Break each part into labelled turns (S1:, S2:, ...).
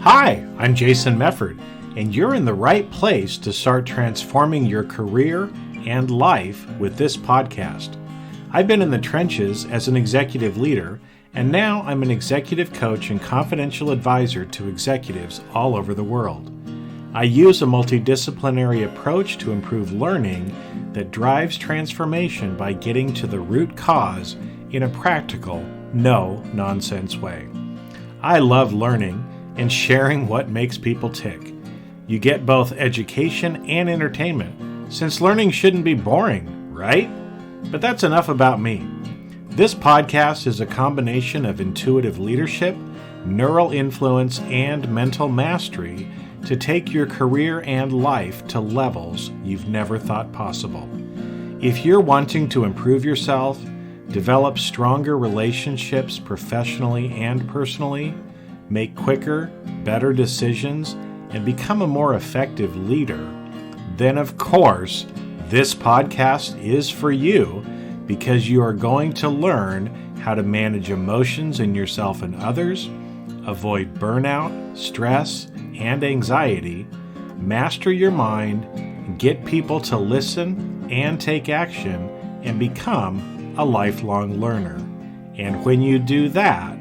S1: Hi, I'm Jason Mefford, and you're in the right place to start transforming your career and life with this podcast. I've been in the trenches as an executive leader, and now I'm an executive coach and confidential advisor to executives all over the world. I use a multidisciplinary approach to improve learning that drives transformation by getting to the root cause in a practical, no-nonsense way. I love learning and sharing what makes people tick. You get both education and entertainment, since learning shouldn't be boring, right? But that's enough about me. This podcast is a combination of intuitive leadership, neural influence, and mental mastery to take your career and life to levels you've never thought possible. If you're wanting to improve yourself, develop stronger relationships professionally and personally, make quicker, better decisions, and become a more effective leader, then of course, this podcast is for you because you are going to learn how to manage emotions in yourself and others, avoid burnout, stress, and anxiety, master your mind, get people to listen and take action, and become a lifelong learner. And when you do that,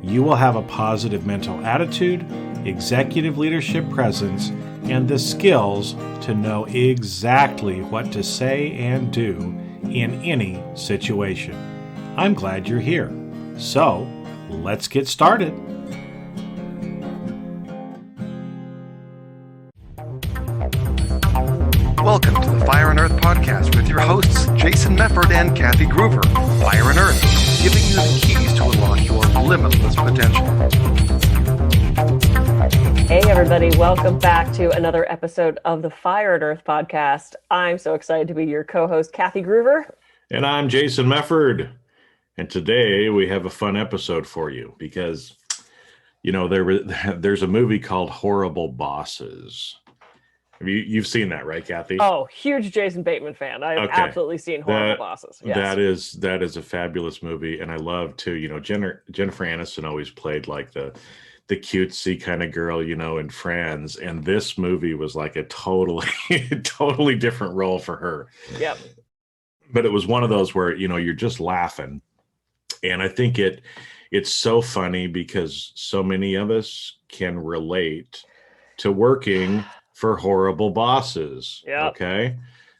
S1: you will have a positive mental attitude, executive leadership presence, and the skills to know exactly what to say and do in any situation. I'm glad you're here. So, let's get started.
S2: Welcome to the Fire and Earth podcast with your hosts, Jason Mefford and Kathy Groover. Fire and Earth, giving you the keys to unlock your limitless potential.
S3: Hey, everybody. Welcome back to another episode of the Fire and Earth podcast. I'm so excited to be your co-host, Kathy Groover.
S1: And I'm Jason Mefford. And today we have a fun episode for you because, there's a movie called Horrible Bosses. You've seen that, right, Kathy?
S3: Oh, huge Jason Bateman fan. I've absolutely seen Horrible Bosses. Yes.
S1: That is a fabulous movie, and I love too. Jennifer Aniston always played like the cutesy kind of girl, in Friends, and this movie was like a totally different role for her.
S3: Yep.
S1: But it was one of those where you're just laughing, and I think it's so funny because so many of us can relate to working for horrible bosses.
S3: Yep.
S1: Okay.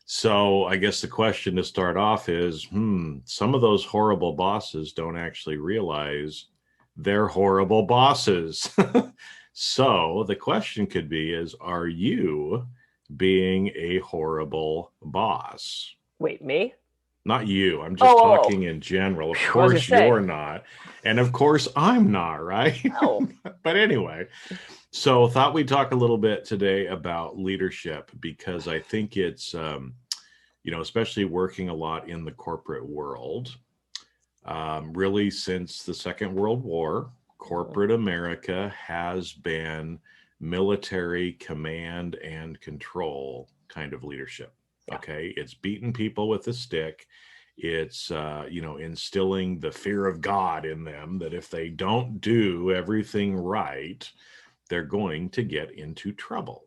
S1: So I guess the question to start off is, some of those horrible bosses don't actually realize they're horrible bosses. So the question could be are you being a horrible boss?
S3: Wait, me?
S1: Not you. I'm just talking in general. Of course you're not. And of course I'm not, right?
S3: Oh.
S1: But anyway, so thought we'd talk a little bit today about leadership because I think it's, especially working a lot in the corporate world, really since the Second World War, corporate America has been military command and control kind of leadership. Okay. It's beating people with a stick. It's, instilling the fear of God in them that if they don't do everything right, they're going to get into trouble.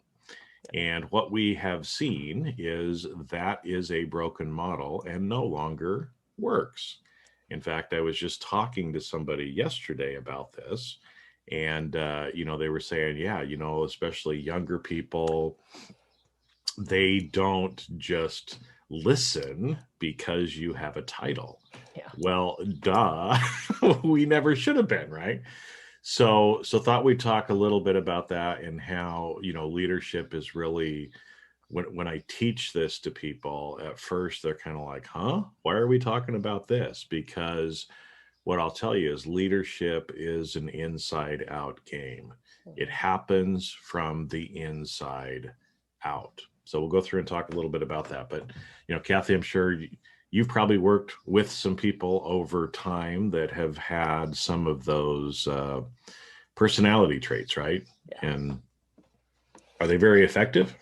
S1: And what we have seen is that is a broken model and no longer works. In fact, I was just talking to somebody yesterday about this, and, they were saying, especially younger people, they don't just listen because you have a title.
S3: Yeah.
S1: Well, duh, we never should have been, right? So thought we'd talk a little bit about that and how, leadership is really, when I teach this to people, at first they're kind of like, why are we talking about this? Because what I'll tell you is leadership is an inside out game. It happens from the inside out. So we'll go through and talk a little bit about that. But, Kathy, I'm sure you've probably worked with some people over time that have had some of those personality traits, right? Yeah. And are they very effective?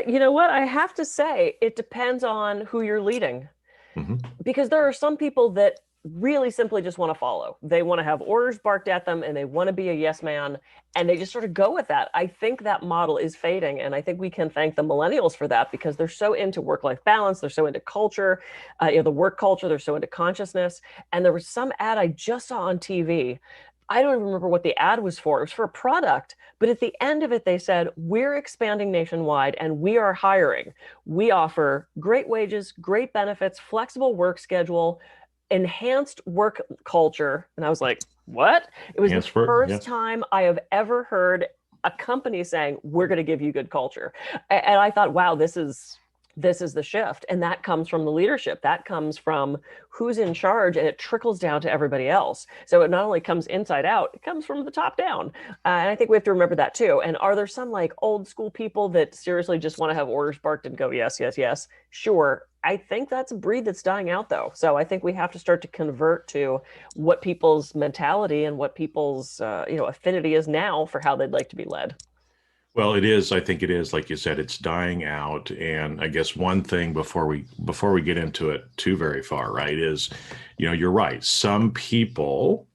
S3: You know what? I have to say, it depends on who you're leading. Mm-hmm. Because there are some people that really simply just want to follow. They want to have orders barked at them and they want to be a yes man, and they just sort of go with that. I think that model is fading, and I think we can thank the millennials for that, because they're so into work-life balance, they're so into culture, the work culture, they're so into consciousness. And there was some ad I just saw on TV. I don't even remember what the ad was for. It was for a product, but at the end of it, they said, "We're expanding nationwide and we are hiring. We offer great wages, great benefits, flexible work schedule, enhanced work culture." And I was like, what? It was the first time I have ever heard a company saying, "We're going to give you good culture." And I thought, wow, this is the shift. And that comes from the leadership. That comes from who's in charge, and it trickles down to everybody else. So it not only comes inside out, it comes from the top down. And I think we have to remember that too. And are there some like old school people that seriously just want to have orders barked and go, yes, yes, yes? Sure. I think that's a breed that's dying out though. So I think we have to start to convert to what people's mentality and what people's affinity is now for how they'd like to be led.
S1: Well, it is. I think it is, like you said, it's dying out. And I guess one thing before we get into it too very far, right, is, you're right. Some people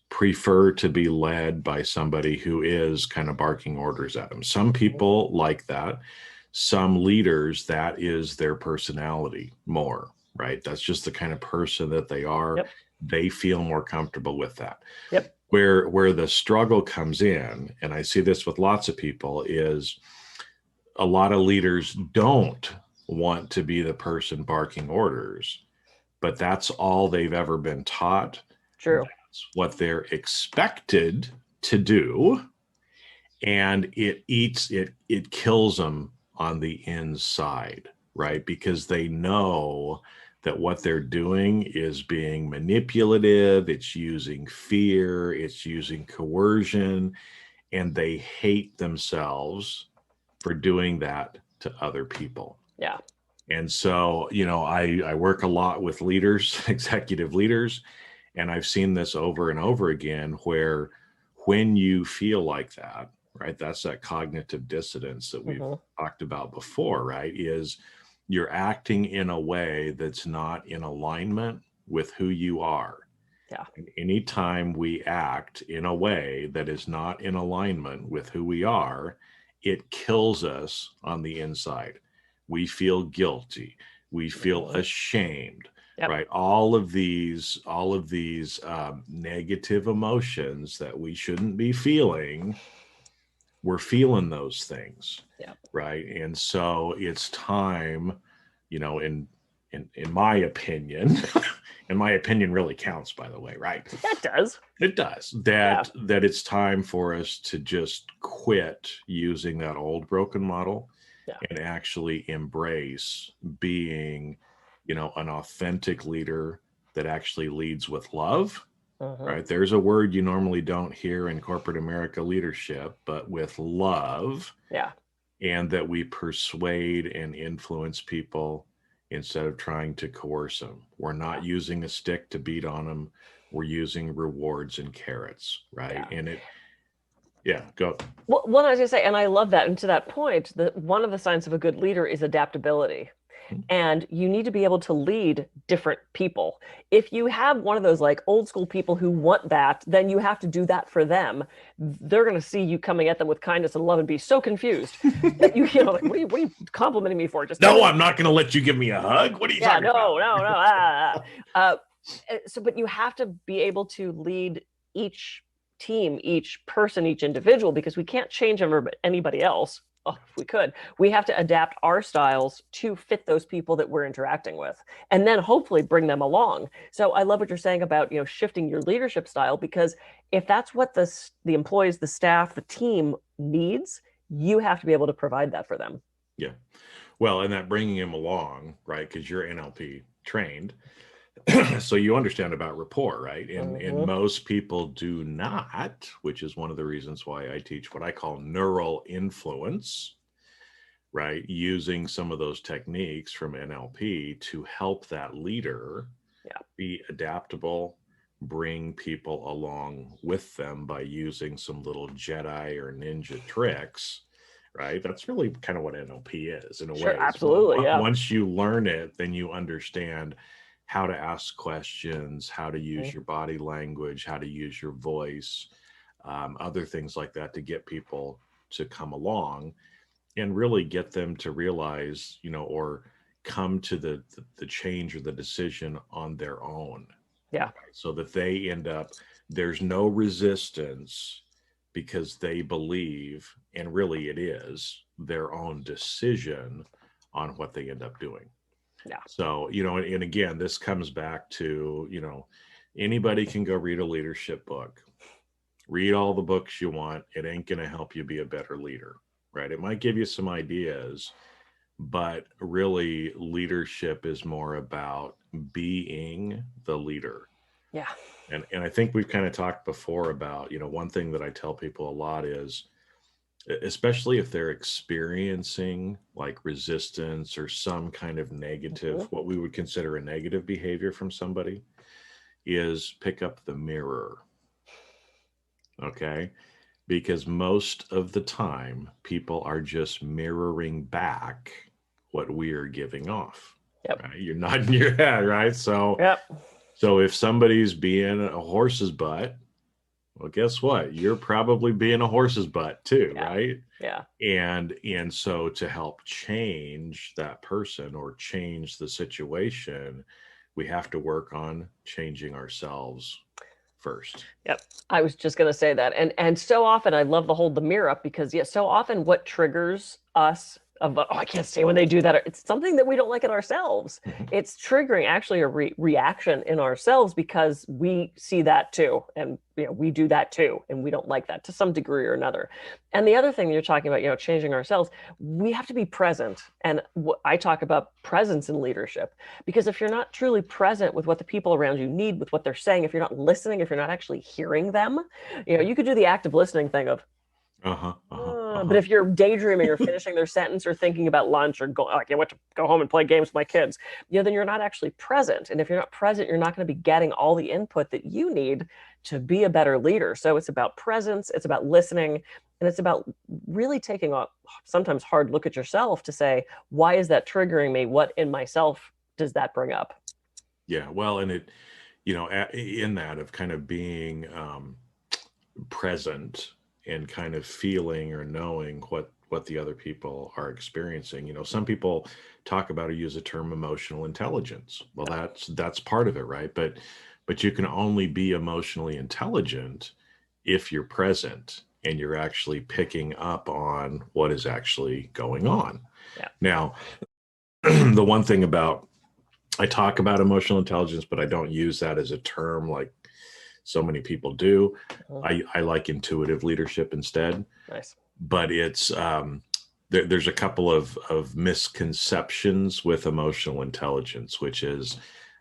S1: prefer to be led by somebody who is kind of barking orders at them. Some people like that. Some leaders, that is their personality more, right? That's just the kind of person that they are.
S3: Yep.
S1: They feel more comfortable with that.
S3: Yep.
S1: Where the struggle comes in, and I see this with lots of people, is a lot of leaders don't want to be the person barking orders, but that's all they've ever been taught.
S3: True.
S1: That's what they're expected to do. And it kills them on the inside, right? Because they know that what they're doing is being manipulative, it's using fear, it's using coercion, and they hate themselves for doing that to other people.
S3: Yeah.
S1: And so, I work a lot with leaders, executive leaders, and I've seen this over and over again, where when you feel like that, right, that's that cognitive dissonance that we've talked about before, right, is you're acting in a way that's not in alignment with who you are.
S3: Yeah.
S1: And anytime we act in a way that is not in alignment with who we are, it kills us on the inside. We feel guilty. We feel ashamed, right? All of these negative emotions that we shouldn't be feeling, we're feeling those things, right? And so it's time, in my opinion, and my opinion really counts, by the way, right?
S3: That does.
S1: It does. That it's time for us to just quit using that old broken model and actually embrace being, an authentic leader that actually leads with love. Right. There's a word you normally don't hear in corporate America leadership, but with love.
S3: Yeah.
S1: And that we persuade and influence people instead of trying to coerce them. We're not using a stick to beat on them. We're using rewards and carrots. Right.
S3: Yeah.
S1: And go.
S3: Well, what I was going to say, and I love that. And to that point, one of the signs of a good leader is adaptability. And you need to be able to lead different people. If you have one of those like old school people who want that, then you have to do that for them. They're going to see you coming at them with kindness and love and be so confused that like, what are you complimenting me for? Just
S1: I'm not going to let you give me a hug. What are you talking about?
S3: No. But you have to be able to lead each team, each person, each individual, because we can't change anybody else. Oh, if we could, we have to adapt our styles to fit those people that we're interacting with, and then hopefully bring them along. So I love what you're saying about, shifting your leadership style, because if that's what the employees, the staff, the team needs, you have to be able to provide that for them.
S1: Yeah. Well, and that bringing them along, right? Because you're NLP trained. So you understand about rapport, right? And most people do not, which is one of the reasons why I teach what I call neural influence, right? Using some of those techniques from NLP to help that leader be adaptable, bring people along with them by using some little Jedi or ninja tricks, right? That's really kind of what NLP is in a way.
S3: Absolutely,
S1: Once you learn it, then you understand how to ask questions, how to use your body language, how to use your voice, other things like that to get people to come along and really get them to realize, or come to the change or the decision on their own.
S3: Yeah.
S1: So that they end up, there's no resistance because they believe, and really it is their own decision on what they end up doing.
S3: Yeah.
S1: So, and again, this comes back to, anybody can go read a leadership book, read all the books you want. It ain't going to help you be a better leader, right? It might give you some ideas, but really leadership is more about being the leader.
S3: Yeah.
S1: And I think we've kind of talked before about, one thing that I tell people a lot is, especially if they're experiencing like resistance or some kind of negative, what we would consider a negative behavior from somebody, is pick up the mirror. Okay. Because most of the time, people are just mirroring back what we are giving off.
S3: Yep.
S1: Right? You're nodding your head, right? So, So if somebody's being a horse's butt, well, guess what? You're probably being a horse's butt too, right?
S3: Yeah.
S1: And so to help change that person or change the situation, we have to work on changing ourselves first.
S3: Yep. I was just going to say that. And so often I love the hold the mirror up because so often what triggers us I can't say when they do that. It's something that we don't like in ourselves. It's triggering actually a reaction in ourselves because we see that too. And we do that too. And we don't like that to some degree or another. And the other thing you're talking about, changing ourselves, we have to be present. And I talk about presence in leadership, because if you're not truly present with what the people around you need, with what they're saying, if you're not listening, if you're not actually hearing them, you could do the active listening thing of, but if you're daydreaming or finishing their sentence or thinking about lunch or I want to go home and play games with my kids, then you're not actually present. And if you're not present, you're not going to be getting all the input that you need to be a better leader. So it's about presence, it's about listening, and it's about really taking a sometimes hard look at yourself to say, why is that triggering me? What in myself does that bring up?
S1: Yeah, well, and it, in that of kind of being present and kind of feeling or knowing what the other people are experiencing. Some people talk about or use the term emotional intelligence. Well, that's part of it, right? But you can only be emotionally intelligent if you're present and you're actually picking up on what is actually going on.
S3: Yeah.
S1: Now, the one thing about, I talk about emotional intelligence, but I don't use that as a term like so many people do. I like intuitive leadership instead.
S3: Nice.
S1: But it's there's a couple of misconceptions with emotional intelligence, which is,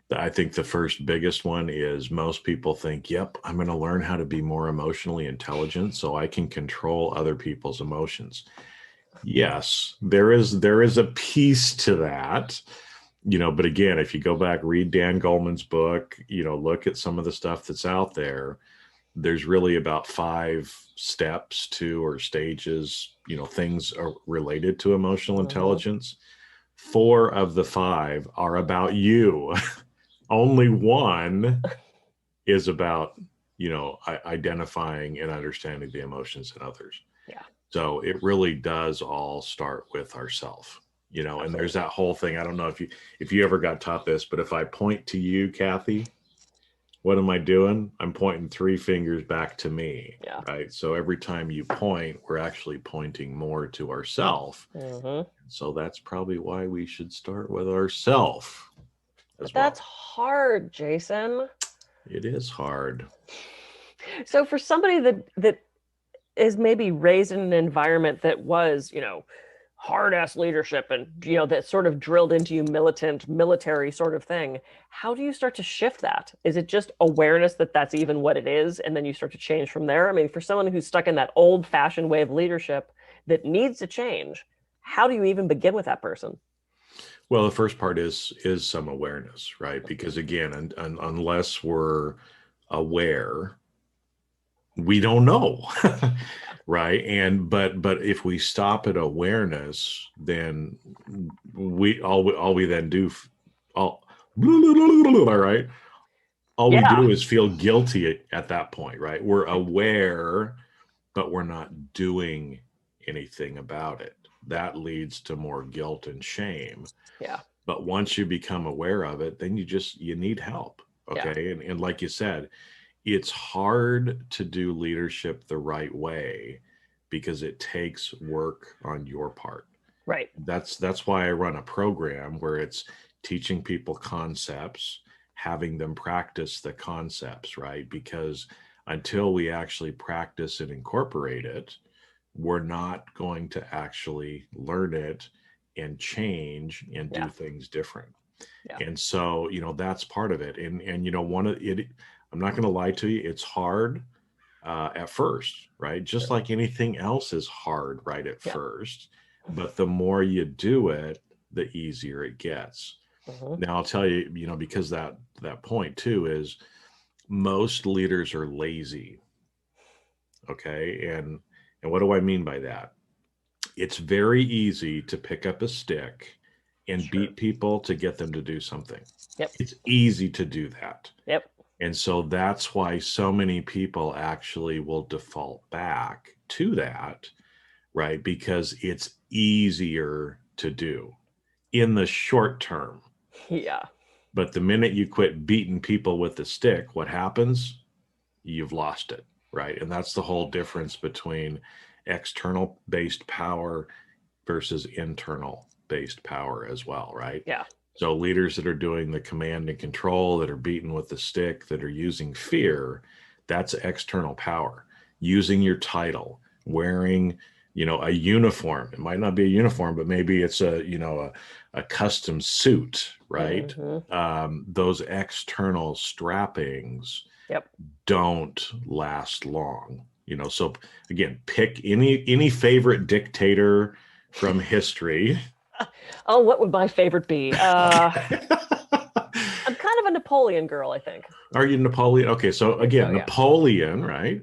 S1: I think the first biggest one is most people think, yep, I'm going to learn how to be more emotionally intelligent so I can control other people's emotions. Yes, there is a piece to that. But again, if you go back, read Dan Goleman's book, look at some of the stuff that's out there, there's really about 5 steps to, or stages, things are related to emotional intelligence. 4 of the 5 are about you. Only 1 is about, identifying and understanding the emotions in others.
S3: Yeah.
S1: So it really does all start with ourself. And there's that whole thing. I don't know if you ever got taught this, but if I point to you, Kathy, what am I doing? I'm pointing 3 fingers back to me.
S3: Yeah.
S1: Right. So every time you point, we're actually pointing more to ourself. So that's probably why we should start with ourself.
S3: That's hard, Jason.
S1: It is hard.
S3: So for somebody that is maybe raised in an environment that was, hard-ass leadership and, that sort of drilled into you military sort of thing, how do you start to shift that? Is it just awareness that that's even what it is, and then you start to change from there? I mean, for someone who's stuck in that old-fashioned way of leadership that needs to change, how do you even begin with that person?
S1: Well, the first part is some awareness, right? Because again, unless we're aware, we don't know. Right. But if we stop at awareness, then all we then do, right? All we
S3: Yeah.
S1: do is feel guilty at that point, right? We're aware, but we're not doing anything about it. That leads to more guilt and shame.
S3: Yeah.
S1: But once you become aware of it, then you need help.
S3: Yeah.
S1: Okay. And like you said, it's hard to do leadership the right way because it takes work on your part.
S3: Right.
S1: That's why I run a program where it's teaching people concepts, having them practice the concepts, right? Because until we actually practice and incorporate it, we're not going to actually learn it and change and do
S3: Yeah.
S1: things different.
S3: Yeah.
S1: And so, that's part of it. And one of it, I'm not going to lie to you, it's hard at first, right? Just
S3: Sure.
S1: like anything else is hard right at
S3: Yeah.
S1: first. But the more you do it, the easier it gets.
S3: Mm-hmm.
S1: Now I'll tell you, because that point too is most leaders are lazy. Okay. And what do I mean by that? It's very easy to pick up a stick and
S3: Sure.
S1: beat people to get them to do something.
S3: Yep.
S1: It's easy to do that.
S3: Yep.
S1: And so that's why so many people actually will default back to that, right? Because it's easier to do in the short term.
S3: Yeah.
S1: But the minute you quit beating people with the stick, what happens? You've lost it, right? And that's the whole difference between external based power versus internal based power as well, right?
S3: Yeah.
S1: So leaders that are doing the command and control, that are beaten with the stick, that are using fear, that's external power. Using your title, wearing, a uniform. It might not be a uniform, but maybe it's a custom suit, right?
S3: Mm-hmm.
S1: Those external strappings
S3: Yep.
S1: don't last long. So again, pick any favorite dictator from history.
S3: Oh, what would my favorite be?
S1: Okay.
S3: I'm kind of a Napoleon girl, I think.
S1: Are you Napoleon? Okay, so again,
S3: yeah.
S1: Napoleon, right?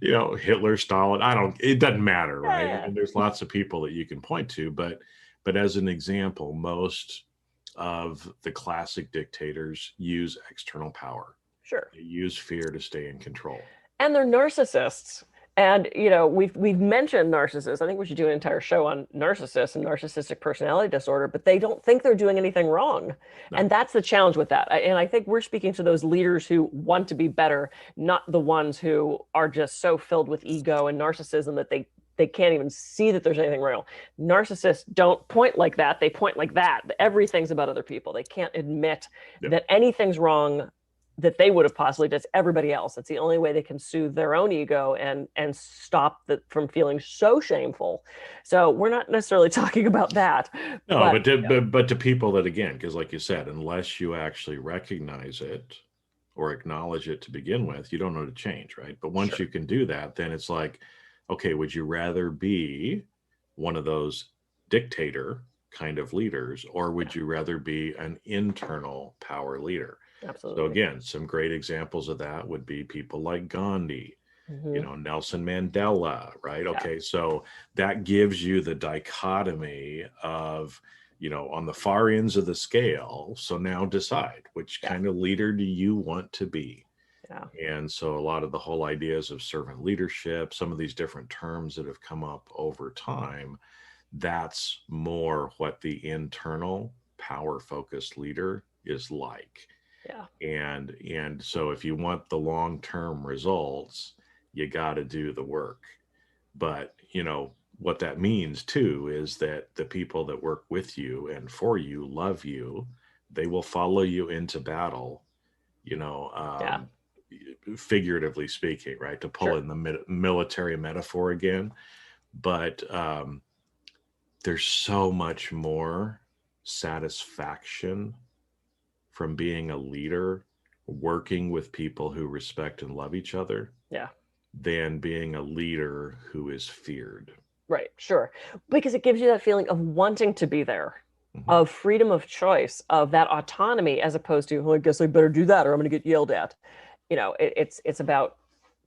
S1: Hitler, Stalin. It doesn't matter, right?
S3: Yeah.
S1: I mean, there's lots of people that you can point to, but as an example, most of the classic dictators use external power.
S3: Sure.
S1: They use fear to stay in control.
S3: And they're narcissists. And we've mentioned narcissists. I think we should do an entire show on narcissists and narcissistic personality disorder, but they don't think they're doing anything wrong.
S1: No.
S3: And that's the challenge with that. And I think we're speaking to those leaders who want to be better, not the ones who are just so filled with ego and narcissism that they can't even see that there's anything wrong. Narcissists don't point like that. They point like that. Everything's about other people. They can't admit that anything's wrong that they would have possibly done to everybody else. It's the only way they can soothe their own ego and stop from feeling so shameful. So we're not necessarily talking about that.
S1: No, but to people that, again, because like you said, unless you actually recognize it or acknowledge it to begin with, you don't know to change, right? But once you can do that, then it's like, okay, would you rather be one of those dictator kind of leaders, or would you rather be an internal power leader?
S3: Absolutely.
S1: So again, some great examples of that would be people like Gandhi, Nelson Mandela, right?
S3: Yeah.
S1: Okay, so that gives you the dichotomy of, on the far ends of the scale. So now decide, which kind of leader do you want to be?
S3: Yeah.
S1: And so a lot of the whole ideas of servant leadership, some of these different terms that have come up over time, that's more what the internal power focused leader is like.
S3: Yeah.
S1: And so if you want the long-term results, you got to do the work. But, what that means too is that the people that work with you and for you love you. They will follow you into battle, figuratively speaking, right? To pull in the military metaphor again. But there's so much more satisfaction from being a leader, working with people who respect and love each other, than being a leader who is feared.
S3: Right, sure. Because it gives you that feeling of wanting to be there, of freedom of choice, of that autonomy, as opposed to, well, I guess I better do that or I'm going to get yelled at. It's about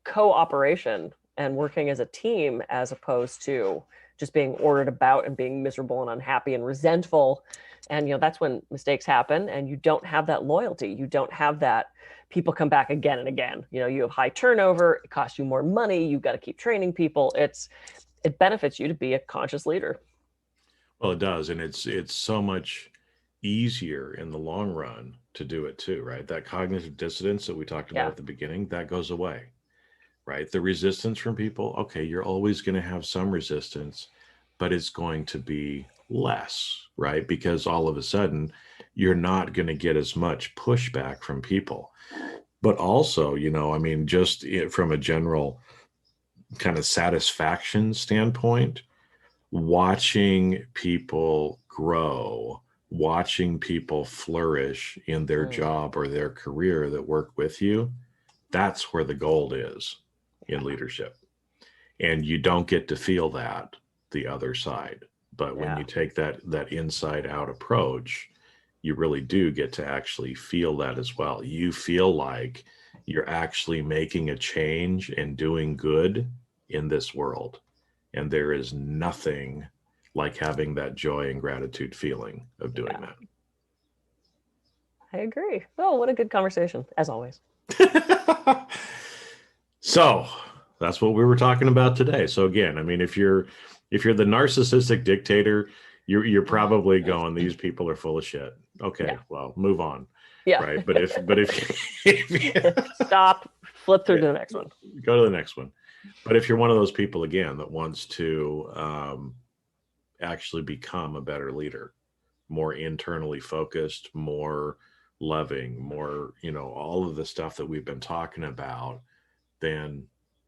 S3: cooperation and working as a team, as opposed to just being ordered about and being miserable and unhappy and resentful. And, that's when mistakes happen and you don't have that loyalty. You don't have that people come back again and again. You have high turnover, it costs you more money. You've got to keep training people. It benefits you to be a conscious leader.
S1: Well, it does. And it's so much easier in the long run to do it too, right? That cognitive dissonance that we talked about at the beginning, that goes away, right? The resistance from people, okay, you're always going to have some resistance, but it's going to be less, right? Because all of a sudden you're not going to get as much pushback from people. But also, just from a general kind of satisfaction standpoint, watching people grow, watching people flourish in their job or their career that work with you, that's where the gold is in leadership. And you don't get to feel that the other side. But when you take that inside out approach, you really do get to actually feel that as well. You feel like you're actually making a change and doing good in this world. And there is nothing like having that joy and gratitude feeling of doing that.
S3: I agree. Oh, what a good conversation, as always.
S1: So that's what we were talking about today. So again, if you're the narcissistic dictator, you're probably going, these people are full of shit. Okay, well, move on.
S3: Yeah.
S1: Right. But if
S3: stop, flip through to the next one.
S1: Go to the next one. But if you're one of those people, again, that wants to actually become a better leader, more internally focused, more loving, more, all of the stuff that we've been talking about, then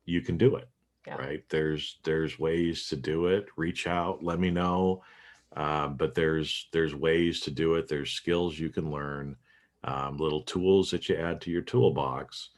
S1: you can do it. Yeah. Right. There's ways to do it. Reach out, let me know. But there's ways to do it. There's skills you can learn, little tools that you add to your toolbox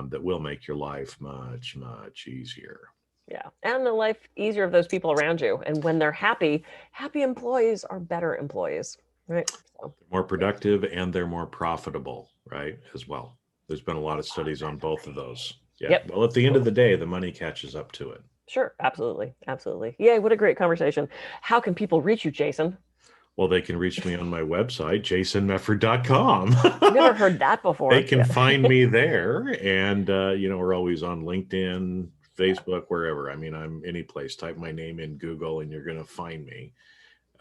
S1: that will make your life much, much easier.
S3: Yeah. And the life easier of those people around you. And when they're happy employees are better employees, right? So.
S1: They're more productive and they're more profitable, right? As well. There's been a lot of studies on both of those. Yeah. Yep. Well, at the end of the day, the money catches up to it.
S3: Sure. Absolutely. Absolutely. Yay. What a great conversation. How can people reach you, Jason?
S1: Well, they can reach me on my website, jasonmefford.com.
S3: I've never heard that before.
S1: They can find me there. And, we're always on LinkedIn, Facebook, wherever. I'm any place. Type my name in Google and you're going to find me.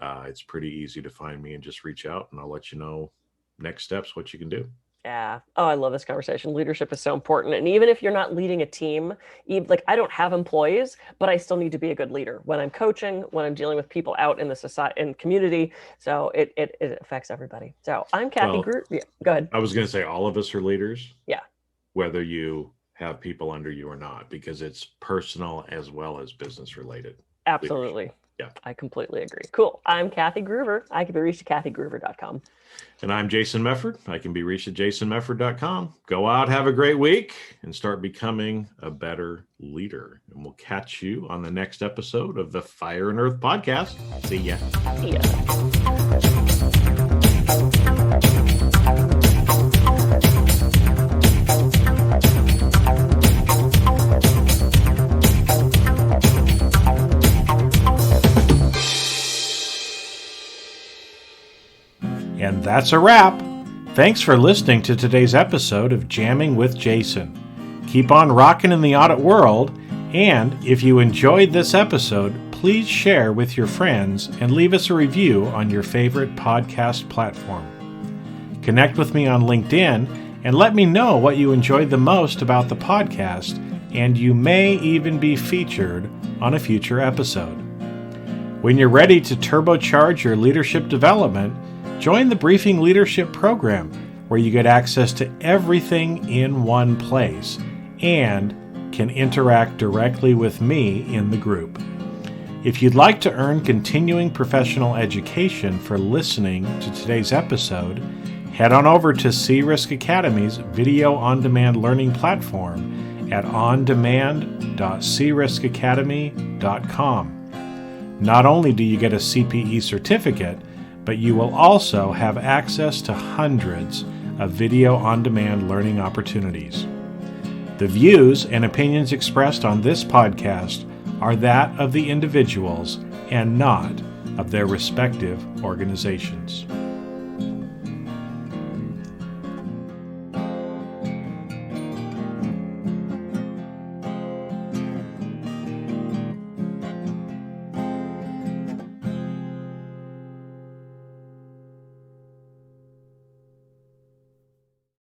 S1: It's pretty easy to find me and just reach out and I'll let you know next steps, what you can do.
S3: Yeah. Oh, I love this conversation. Leadership is so important. And even if you're not leading a team, I don't have employees, but I still need to be a good leader when I'm coaching, when I'm dealing with people out in the society and community. So it affects everybody. So I'm Kathy Groot. Yeah, go ahead.
S1: I was going to say all of us are leaders.
S3: Yeah.
S1: Whether you have people under you or not, because it's personal as well as business related.
S3: Absolutely.
S1: Leadership. Yeah.
S3: I completely agree. Cool. I'm Kathy Groover. I can be reached at kathygroover.com.
S1: And I'm Jason Mefford. I can be reached at jasonmefford.com. Go out, have a great week, and start becoming a better leader. And we'll catch you on the next episode of the Fire and Earth podcast. See ya.
S3: See ya.
S1: And that's a wrap. Thanks for listening to today's episode of Jamming with Jason. Keep on rocking in the audit world, and if you enjoyed this episode, please share with your friends and leave us a review on your favorite podcast platform. Connect with me on LinkedIn and let me know what you enjoyed the most about the podcast, and you may even be featured on a future episode. When you're ready to turbocharge your leadership development, join the Briefing Leadership Program, where you get access to everything in one place and can interact directly with me in the group. If you'd like to earn continuing professional education for listening to today's episode, head on over to C-Risk Academy's video on-demand learning platform at ondemand.criskacademy.com. Not only do you get a CPE certificate, but you will also have access to hundreds of video on-demand learning opportunities. The views and opinions expressed on this podcast are that of the individuals and not of their respective organizations.